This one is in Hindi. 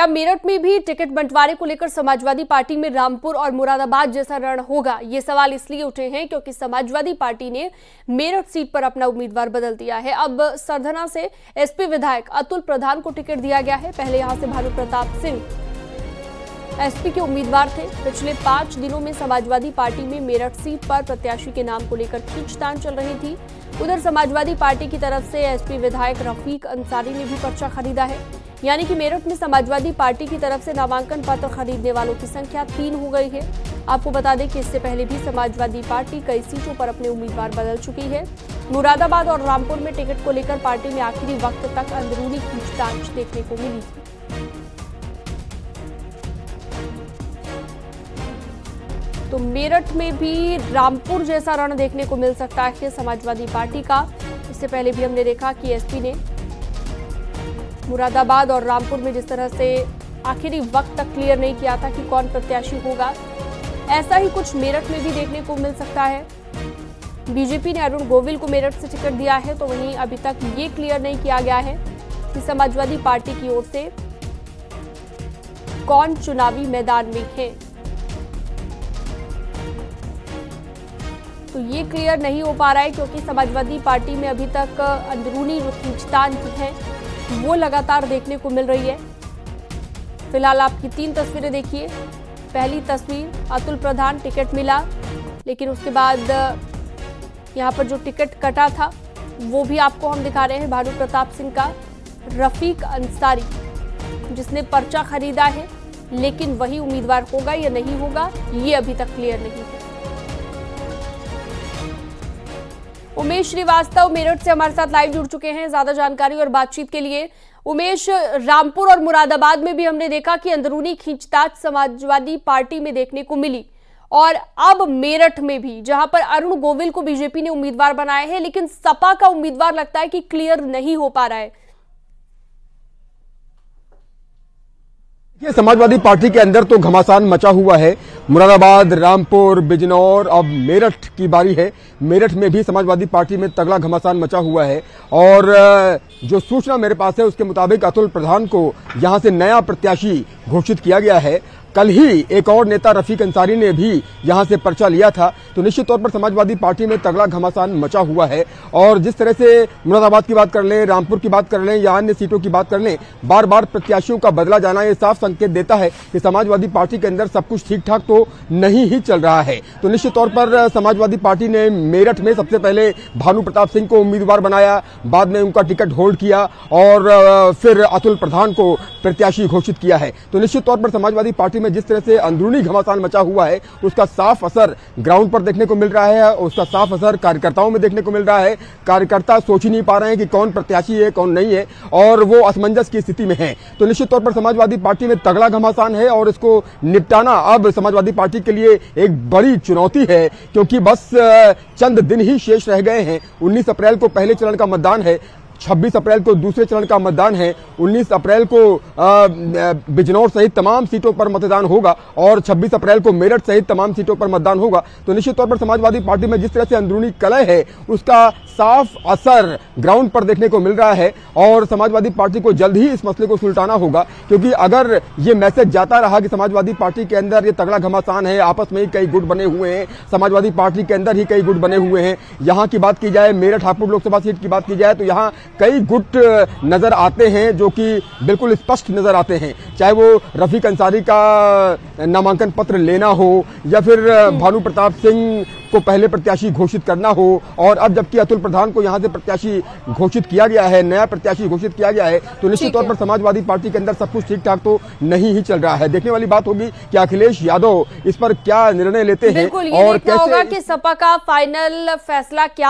क्या मेरठ में भी टिकट बंटवारे को लेकर समाजवादी पार्टी में रामपुर और मुरादाबाद जैसा रण होगा? ये सवाल इसलिए उठे हैं क्योंकि समाजवादी पार्टी ने मेरठ सीट पर अपना उम्मीदवार बदल दिया है। अब सरधना से एसपी विधायक अतुल प्रधान को टिकट दिया गया है। पहले यहां से भानु प्रताप सिंह एसपी के उम्मीदवार थे। पिछले 5 दिनों में समाजवादी पार्टी में मेरठ सीट पर प्रत्याशी के नाम को लेकर खींचतान चल रही थी। उधर समाजवादी पार्टी की तरफ से एसपी विधायक रफीक अंसारी ने भी पर्चा खरीदा है, यानी कि मेरठ में समाजवादी पार्टी की तरफ से नामांकन पत्र खरीदने वालों की संख्या 3 हो गई है। आपको बता दें कि इससे पहले भी समाजवादी पार्टी कई सीटों पर अपने उम्मीदवार बदल चुकी है। मुरादाबाद और रामपुर में टिकट को लेकर पार्टी में आखिरी वक्त तक अंदरूनी खींचतान देखने को मिली थी। तो मेरठ में भी रामपुर जैसा रण देखने को मिल सकता है समाजवादी पार्टी का। इससे पहले भी हमने देखा कि एसपी ने मुरादाबाद और रामपुर में जिस तरह से आखिरी वक्त तक क्लियर नहीं किया था कि कौन प्रत्याशी होगा, ऐसा ही कुछ मेरठ में भी देखने को मिल सकता है। बीजेपी ने अरुण गोविल को मेरठ से टिकट दिया है, तो वहीं अभी तक ये क्लियर नहीं किया गया है कि समाजवादी पार्टी की ओर से कौन चुनावी मैदान में है। तो ये क्लियर नहीं हो पा रहा है क्योंकि समाजवादी पार्टी में अभी तक अंदरूनी जो खींचतान है वो लगातार देखने को मिल रही है। फिलहाल आपकी 3 तस्वीरें देखिए। पहली तस्वीर अतुल प्रधान, टिकट मिला, लेकिन उसके बाद यहाँ पर जो टिकट कटा था वो भी आपको हम दिखा रहे हैं। भानु प्रताप सिंह का रफीक अंसारी जिसने पर्चा खरीदा है, लेकिन वही उम्मीदवार होगा या नहीं होगा ये अभी तक क्लियर नहीं है। उमेश श्रीवास्तव मेरठ से हमारे साथ लाइव जुड़ चुके हैं ज्यादा जानकारी और बातचीत के लिए। उमेश, रामपुर और मुरादाबाद में भी हमने देखा कि अंदरूनी खींचतान समाजवादी पार्टी में देखने को मिली, और अब मेरठ में भी जहां पर अरुण गोविल को बीजेपी ने उम्मीदवार बनाया है, लेकिन सपा का उम्मीदवार लगता है कि क्लियर नहीं हो पा रहा है। ये समाजवादी पार्टी के अंदर तो घमासान मचा हुआ है। मुरादाबाद, रामपुर, बिजनौर, अब मेरठ की बारी है। मेरठ में भी समाजवादी पार्टी में तगड़ा घमासान मचा हुआ है, और जो सूचना मेरे पास है उसके मुताबिक अतुल प्रधान को यहां से नया प्रत्याशी घोषित किया गया है। कल ही एक और नेता रफीक अंसारी ने भी यहां से पर्चा लिया था। तो निश्चित तौर पर समाजवादी पार्टी में तगड़ा घमासान मचा हुआ है, और जिस तरह से मुरादाबाद की बात कर लें, रामपुर की बात कर लें या अन्य सीटों की बात कर लें, बार बार प्रत्याशियों का बदला जाना ये साफ संकेत देता है कि समाजवादी पार्टी के अंदर सब कुछ ठीक ठाक तो नहीं ही चल रहा है। तो निश्चित तौर पर समाजवादी पार्टी ने मेरठ में सबसे पहले भानु प्रताप सिंह को उम्मीदवार बनाया, बाद में उनका टिकट होल्ड किया, और फिर अतुल प्रधान को प्रत्याशी घोषित किया है। तो निश्चित तौर पर समाजवादी पार्टी में जिस तरह से अंदरूनी घमासान मचा हुआ है उसका साफ असर ग्राउंड पर देखने को मिल रहा है, उसका साफ असर कार्यकर्ताओं में देखने को मिल रहा है। कार्यकर्ता सोच ही नहीं पा रहे हैं कि कौन प्रत्याशी है कौन नहीं है, और वो असमंजस की स्थिति में है। तो निश्चित तौर पर समाजवादी पार्टी में तगड़ा घमासान है, और इसको निपटाना अब समाजवादी पार्टी के लिए एक बड़ी चुनौती है, क्योंकि बस चंद दिन ही शेष रह गए हैं। 19 अप्रैल को पहले चरण का मतदान है, 26 अप्रैल को दूसरे चरण का मतदान है, 19 अप्रैल को बिजनौर सहित तमाम सीटों पर मतदान होगा, और 26 अप्रैल को मेरठ सहित तमाम सीटों पर मतदान होगा। तो निश्चित तौर पर समाजवादी पार्टी में जिस तरह से अंदरूनी कलह है उसका साफ असर ग्राउंड पर देखने को मिल रहा है, और समाजवादी पार्टी को जल्द ही इस मसले को सुलझाना होगा। क्योंकि अगर ये मैसेज जाता रहा कि समाजवादी पार्टी के अंदर ये तगड़ा घमासान है, आपस में ही कई गुट बने हुए हैं, समाजवादी पार्टी के अंदर ही कई गुट बने हुए हैं। यहाँ की बात की जाए, मेरठ हापुड़ लोकसभा सीट की बात की जाए, तो यहाँ कई गुट नजर आते हैं जो कि बिल्कुल स्पष्ट नजर आते हैं, चाहे वो रफीक अंसारी का नामांकन पत्र लेना हो, या फिर भानु प्रताप सिंह को पहले प्रत्याशी घोषित करना हो, और अब जबकि अतुल प्रधान को यहां से प्रत्याशी घोषित किया गया है, नया प्रत्याशी घोषित किया गया है। तो निश्चित तौर पर समाजवादी पार्टी के अंदर सब कुछ ठीक ठाक तो नहीं ही चल रहा है। देखने वाली बात होगी कि अखिलेश यादव इस पर क्या निर्णय लेते हैं, और कैसे होगा कि सपा का फाइनल फैसला क्या